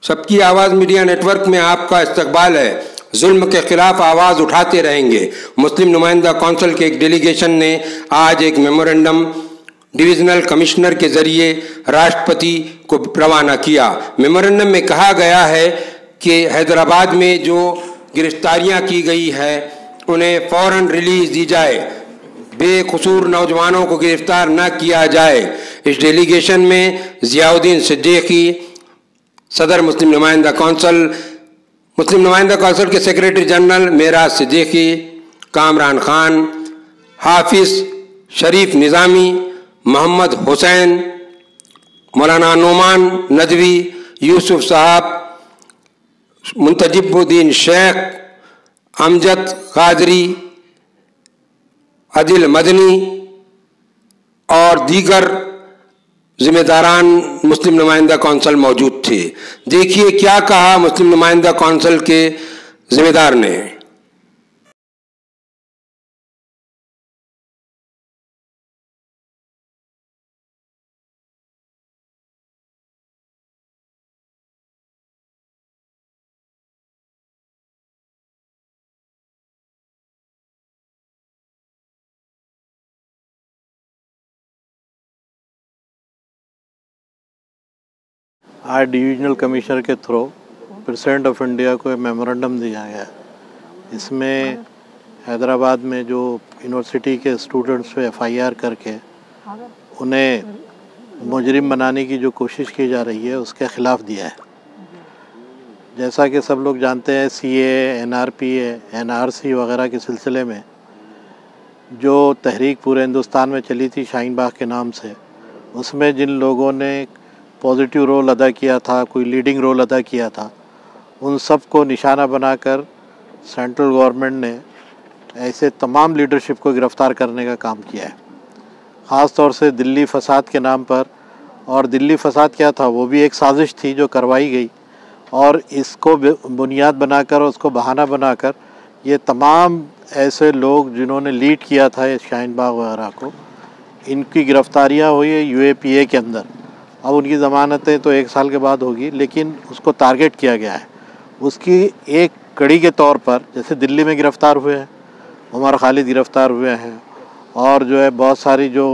सबकी आवाज़ media network में आपका इस्तकबाल है। जुल्म के खिलाफ आवाज़ उठाते रहेंगे। मुस्लिम नुमाइंदा कौंसिल के एक डेलीगेशन ने आज एक मेमोरेंडम डिविजनल कमिश्नर के जरिए राष्ट्रपति को रवाना किया। मेमोरेंडम में कहा गया है कि हैदराबाद में जो गिरफ्तारियां की गई है उन्हें फ़ौरन रिलीज़ दी जाए, बेकसूर नौजवानों को गिरफ्तार न किया जाए। इस डेलीगेशन में ज़ियाउद्दीन सिद्दीकी, सदर मुस्लिम नुमाइंदा कौंसिल के सेक्रेटरी जनरल मेराज सिद्दीकी, कामरान खान, हाफिज़ शरीफ निज़ामी, मोहम्मद हुसैन, मौलाना नोमान नदवी, यूसुफ साहब, मुंतजिबुद्दीन शेख, अमजद कादरी, अदिल मदनी और दीगर जिम्मेदारान मुस्लिम नुमाइंदा कौंसिल मौजूद थे। देखिए क्या कहा मुस्लिम नुमाइंदा कौंसिल के जिम्मेदार ने। आज डिविजनल कमिश्नर के थ्रू प्रेसिडेंट ऑफ इंडिया को मेमोरेंडम दिया गया। इसमें हैदराबाद में जो यूनिवर्सिटी के स्टूडेंट्स पे FIR करके उन्हें मुजरिम बनाने की जो कोशिश की जा रही है उसके ख़िलाफ़ दिया है। जैसा कि सब लोग जानते हैं, CAA, NRPA, NRC वगैरह के सिलसिले में जो तहरीक पूरे हिंदुस्तान में चली थी शाहीन बाग के नाम से, उसमें जिन लोगों ने पॉजिटिव रोल अदा किया था, कोई लीडिंग रोल अदा किया था, उन सब को निशाना बनाकर सेंट्रल गवर्नमेंट ने ऐसे तमाम लीडरशिप को गिरफ़्तार करने का काम किया है। ख़ास तौर से दिल्ली फसाद के नाम पर। और दिल्ली फसाद क्या था, वो भी एक साजिश थी जो करवाई गई, और इसको बुनियाद बनाकर, उसको बहाना बनाकर ये तमाम ऐसे लोग जिन्होंने लीड किया था ये शाहीन बाग वगैरह को, इनकी गिरफ़्तारियाँ हुई है UAPA के अंदर। अब उनकी ज़मानतें तो 1 साल के बाद होगी, लेकिन उसको टारगेट किया गया है। उसकी एक कड़ी के तौर पर जैसे दिल्ली में गिरफ़्तार हुए हैं, उमर खालिद गिरफ़्तार हुए हैं, और जो है बहुत सारी जो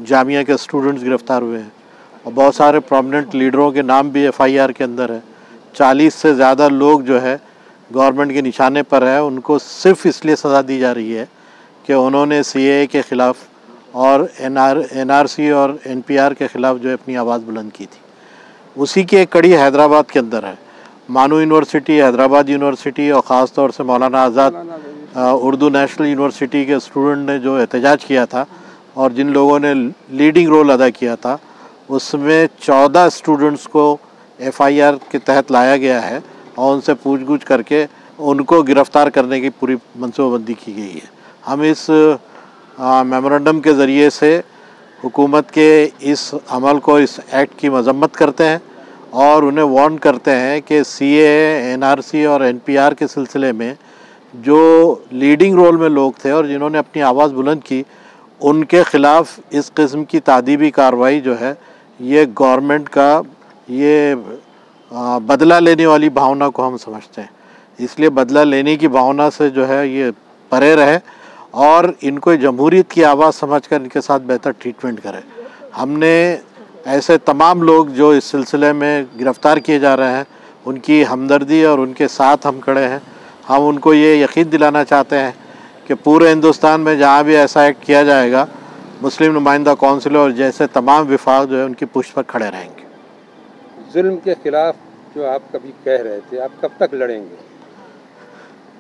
जामिया के स्टूडेंट्स गिरफ़्तार हुए हैं, और बहुत सारे प्रोमिनेंट लीडरों के नाम भी FIR के अंदर है। 40 से ज़्यादा लोग जो है गवर्नमेंट के निशाने पर है, उनको सिर्फ इसलिए सज़ा दी जा रही है कि उन्होंने CAA के ख़िलाफ़ और NRC और NPR के ख़िलाफ़ जो है अपनी आवाज़ बुलंद की थी। उसी की एक कड़ी हैदराबाद के अंदर है। मानू यूनिवर्सिटी, हैदराबाद यूनिवर्सिटी और ख़ास तौर से मौलाना आज़ाद उर्दू नेशनल यूनिवर्सिटी के स्टूडेंट ने जो एहतजाज किया था और जिन लोगों ने लीडिंग रोल अदा किया था, उसमें 14 स्टूडेंट्स को FIR के तहत लाया गया है और उनसे पूछगछ करके उनको गिरफ़्तार करने की पूरी मनसूबाबंदी की गई है। हम इस मेमोरेंडम के ज़रिए से हुकूमत के इस अमल को, इस एक्ट की मजम्मत करते हैं और उन्हें वार्न करते हैं कि CAA, NRC और NPR के सिलसिले में जो लीडिंग रोल में लोग थे और जिन्होंने अपनी आवाज़ बुलंद की, उनके ख़िलाफ़ इस किस्म की तादीबी कार्रवाई जो है, ये गवर्नमेंट का ये बदला लेने वाली भावना को हम समझते हैं। इसलिए बदला लेने की भावना से जो है ये परे रहे और इनको जमहूरियत की आवाज़ समझकर इनके साथ बेहतर ट्रीटमेंट करें। हमने ऐसे तमाम लोग जो इस सिलसिले में गिरफ़्तार किए जा रहे हैं, उनकी हमदर्दी और उनके साथ हम खड़े हैं। हम उनको ये यकीन दिलाना चाहते हैं कि पूरे हिंदुस्तान में जहाँ भी ऐसा एक्ट किया जाएगा, मुस्लिम नुमाइंदा कौंसिल और जैसे तमाम विफाक जो है उनकी पुष्ट पर खड़े रहेंगे। जुल्म के ख़िलाफ़ जो आप कभी कह रहे थे, आप कब तक लड़ेंगे?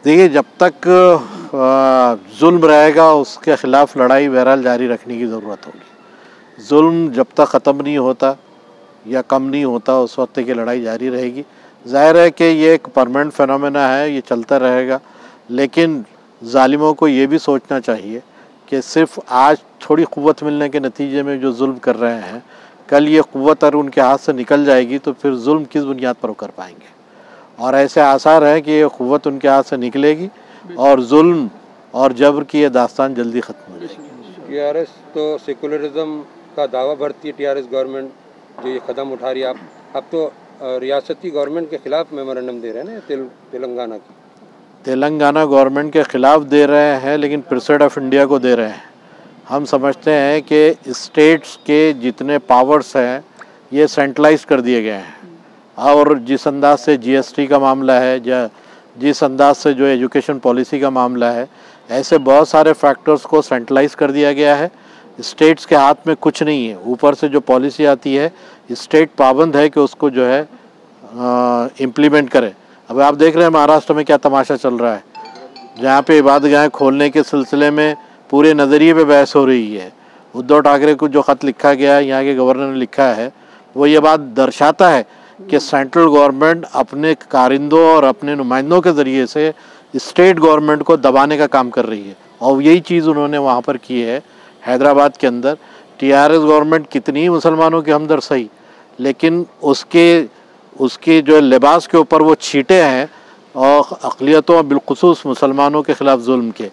देखिए, जब तक जुल्म रहेगा उसके ख़िलाफ़ लड़ाई बहरहाल जारी रखने की ज़रूरत होगी। जुल्म जब तक ख़त्म नहीं होता या कम नहीं होता, उस वक्त तक ये लड़ाई जारी रहेगी। ज़ाहिर है कि ये एक परमानेंट फ़ेनोमेना है, ये चलता रहेगा, लेकिन ज़ालिमों को ये भी सोचना चाहिए कि सिर्फ़ आज थोड़ी क़ुव्वत मिलने के नतीजे में जो जुल्म कर रहे हैं, कल ये क़ुव्वत अगर उनके हाथ से निकल जाएगी तो फिर जुल्म किस बुनियाद पर वो कर पाएंगे। और ऐसे आसार है कि ये क़ुव्वत उनके हाथ से निकलेगी और जुल्म और जबर की ये दास्तान जल्दी ख़त्म हो जाएगी। TRS तो सेकुलरिज्म का दावा भरती है, TRS गवर्नमेंट जो ये कदम उठा रही है। अब तो रियासती गवर्नमेंट के खिलाफ मेमोरेंडम दे रहे हैं ना तेलंगाना की। तेलंगाना गवर्नमेंट के ख़िलाफ़ दे रहे हैं, लेकिन प्रेसिडेंट ऑफ इंडिया को दे रहे हैं। हम समझते हैं कि स्टेट्स के जितने पावर्स हैं ये सेंट्रलाइज कर दिए गए हैं, और जिस अंदाज से जीएसटी का मामला है या जिस अंदाज से जो एजुकेशन पॉलिसी का मामला है, ऐसे बहुत सारे फैक्टर्स को सेंट्रलाइज कर दिया गया है। स्टेट्स के हाथ में कुछ नहीं है। ऊपर से जो पॉलिसी आती है, स्टेट पाबंद है कि उसको जो है इम्प्लीमेंट करे। अब आप देख रहे हैं महाराष्ट्र में क्या तमाशा चल रहा है, जहाँ पे इबादतगाहें खोलने के सिलसिले में पूरे नज़रिए पे बहस हो रही है। उद्धव ठाकरे को जो ख़त लिखा गया है, यहाँ के गवर्नर ने लिखा है, वो ये बात दर्शाता है कि सेंट्रल गवर्नमेंट अपने कारिंदों और अपने नुमाइंदों के ज़रिए से स्टेट गवर्नमेंट को दबाने का काम कर रही है, और यही चीज़ उन्होंने वहाँ पर की है हैदराबाद के अंदर। टीआरएस गवर्नमेंट कितनी ही मुसलमानों के हमदर्द सही, लेकिन उसके जो लिबास के ऊपर वो छींटे हैं और अक़लियतों बिलख़ुसूस मुसलमानों के ख़िलाफ़ जुल्म के,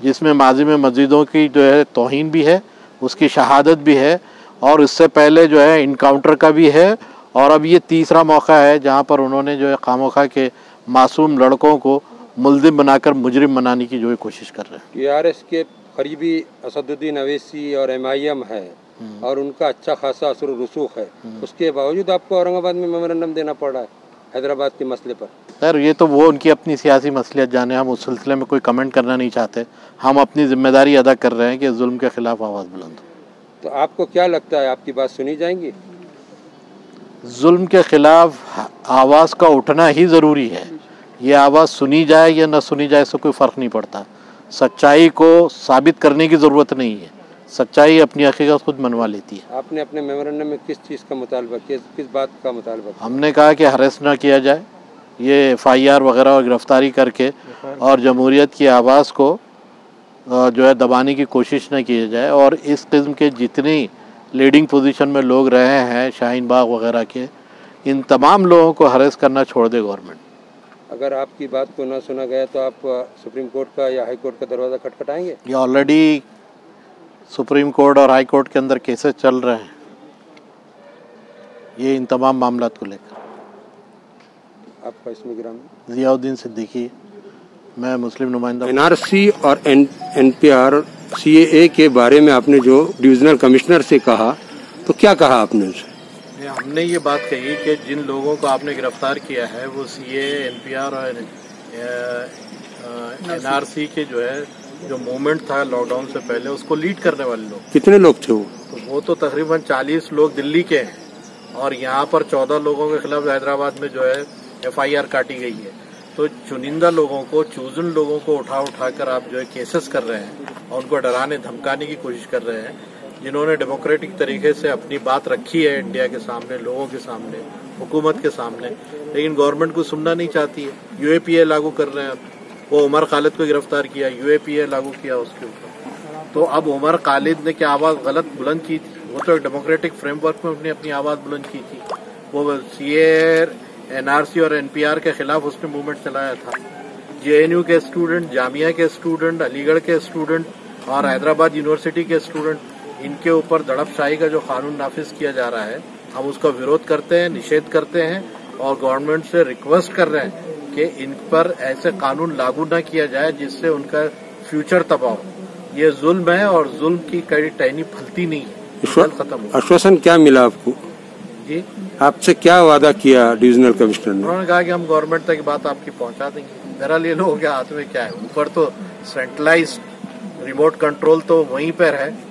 जिसमें माजी में मस्जिदों की जो है तौहीन भी है, उसकी शहादत भी है, और इससे पहले जो है इनकाउंटर का भी है, और अब ये तीसरा मौका है जहाँ पर उन्होंने जो है खामोखा के मासूम लड़कों को मुल्ज़िम बनाकर मुजरिम बनाने की जो है कोशिश कर रहे हैं। टीआरएस के करीबी असदुद्दीन अवैसी और एमआईएम है, और उनका अच्छा खासा असर रसूख है, उसके बावजूद आपको औरंगाबाद में मेमोरेंडम देना पड़ रहा है हैदराबाद के मसले पर। सर ये तो वो उनकी अपनी सियासी मसलियत जाने, हम उस सिलसिले में कोई कमेंट करना नहीं चाहते। हम अपनी जिम्मेदारी अदा कर रहे हैं कि जुल्म के ख़िलाफ़ आवाज़ बुलंद हो। तो आपको क्या लगता है, आपकी बात सुनी जाएंगी? जुल्म के ख़िलाफ़ आवाज़ का उठना ही ज़रूरी है। ये आवाज़ सुनी जाए या न सुनी जाए, इससे कोई फ़र्क नहीं पड़ता। सच्चाई को साबित करने की ज़रूरत नहीं है, सच्चाई अपनी हकीकत खुद मनवा लेती है। आपने अपने मेमोरेंडम में किस चीज़ का मुतालबा किया, किस बात का मुतालबा किया? हमने कहा कि हरेस ना किया जाए, ये FIR वगैरह और गिरफ्तारी करके और जमहूरियत की आवाज़ को जो है दबाने की कोशिश न की जाए, और इस किस्म के जितनी लीडिंग पोजीशन में लोग रहे हैं शाहीन बाग वगैरह के, इन तमाम लोगों को हरेस करना छोड़ दे गवर्नमेंट। अगर आपकी बात को ना सुना गया तो आप सुप्रीम कोर्ट का या हाई कोर्ट का दरवाज़ा खटखटाएंगे? ये ऑलरेडी सुप्रीम कोर्ट और हाई कोर्ट के अंदर केसेस चल रहे हैं ये इन तमाम मामलात को लेकर। आपका इसमें गिराम? ज़ियाउद्दीन सिद्दीकी, मैं मुस्लिम नुमाइंदा। NRC और NPR CAA के बारे में आपने जो डिविजनल कमिश्नर से कहा, तो क्या कहा आपने उनसे? हमने ये बात कही कि जिन लोगों को आपने गिरफ्तार किया है वो CAA, NPR और NRC के जो मूवमेंट था लॉकडाउन से पहले, उसको लीड करने वाले लोग। कितने लोग थे वो? वो तो तकरीबन 40 लोग दिल्ली के हैं, और यहाँ पर 14 लोगों के खिलाफ हैदराबाद में जो है FIR काटी गई है। तो चुनिंदा लोगों को, चूजन लोगों को उठा कर आप जो है केसेस कर रहे हैं और उनको डराने धमकाने की कोशिश कर रहे हैं, जिन्होंने डेमोक्रेटिक तरीके से अपनी बात रखी है इंडिया के सामने, लोगों के सामने, हुकूमत के सामने, लेकिन गवर्नमेंट को सुनना नहीं चाहती है। UAPA लागू कर रहे हैं। वो उमर खालिद को गिरफ्तार किया, UAPA लागू किया उसके ऊपर। तो अब उमर खालिद ने क्या आवाज़ गलत बुलंद की थी? वो तो एक डेमोक्रेटिक फ्रेमवर्क में उसने अपनी आवाज़ बुलंद की थी। वो CAA, NRC और NPR के खिलाफ उसने मूवमेंट चलाया था। JNU के स्टूडेंट, जामिया के स्टूडेंट, अलीगढ़ के स्टूडेंट और हैदराबाद यूनिवर्सिटी के स्टूडेंट, इनके ऊपर दड़पशाही का जो कानून नाफिज किया जा रहा है, हम उसका विरोध करते हैं, निषेध करते हैं, और गवर्नमेंट से रिक्वेस्ट कर रहे हैं कि इन पर ऐसे कानून लागू न किया जाए जिससे उनका फ्यूचर तबाह हो। ये जुल्म है और जुल्म की कड़ी टहनी फलती नहीं है, खत्म हो। आश्वासन क्या मिला आपको? जी, आपसे क्या वादा किया डिविजनल कमिश्नर ने? उन्होंने कहा कि हम गवर्नमेंट तक बात आपकी पहुंचा देंगे। बहरहाल ये लोगों के हाथ में क्या है, ऊपर तो सेंट्रलाइज रिमोट कंट्रोल तो वहीं पर है।